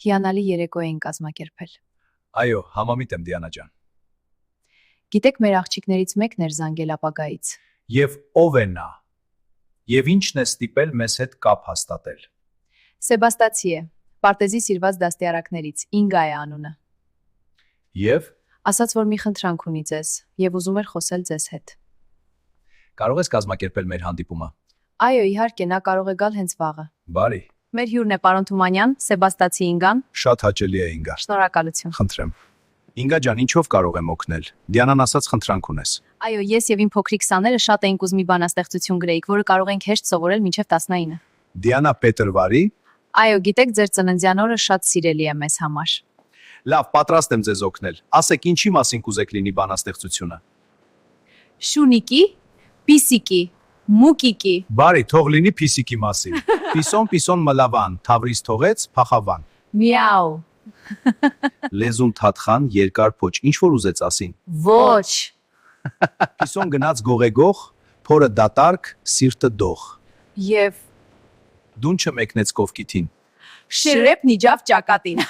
Հիանալի երեկո էին կազմակերպել։ Այո, համամիտ եմ Դիանա ջան։ Գիտեք, մեր աղջիկներից մեկն էր զանգել ապագայից։ Եվ ով է նա։ Եվ ինչն է ստիպել մեզ հետ կապ հաստատել։ Սեբաստացի է, Պարտեզի սիրված դաստիարակներից, Ինգա է անունը։ Եվ Ասաց, որ մի խնդրանք ունի ձեզ եւ ուզում էր խոսել ձեզ հետ։ կարող ես կազմակերպել մեր հանդիպումը։ Այո, իհարկե, նա կարող է գալ հենց վաղը։ Բարի։ Մեր հյուրն է պարոն Թումանյան, Սեբաստացի Ինգան։ Շատ հաճելի է Ինգա։ Շնորհակալություն։ Խնդրեմ։ Ինգա ջան, ինչով կարող եմ օգնել։ Դիանան ասաց խնդրանք ունես։ Այո, ես եւ իմ փոքրիկ սաները շատ էինք ուզում մի բանաստեղծություն գրեիք, որը կարող ենք հեշտ սովորել մինչև 19-ը։ Դիանա Պետրվարի։ Այո, գիտեք, ձեր ծննդյան օրը շատ սիրելի է մեզ համար։ Լավ, պատրաստ եմ ձեզ օգնել։ Ասեք, ինչի մասին կուզեք լինի բանաստեղծությունը։ Շունիկի, պիսիկի, մուկիկի։ Բարի, թող լինի փիսիկի մասին։ Պիսոն մլավան, Թավրիզ թողեց, փախավան։ Միաու։ Լեզուն թաթխան, երկար փոչ, ինչ որ ուզեց ասին։ Ոչ։ Պիսոն գնաց գողեգող, փորը դատարկ, սիրտը դող։ Եվ Դունչը մեկնեց կովկիթին։ շրեպ նիջավ ճակատին։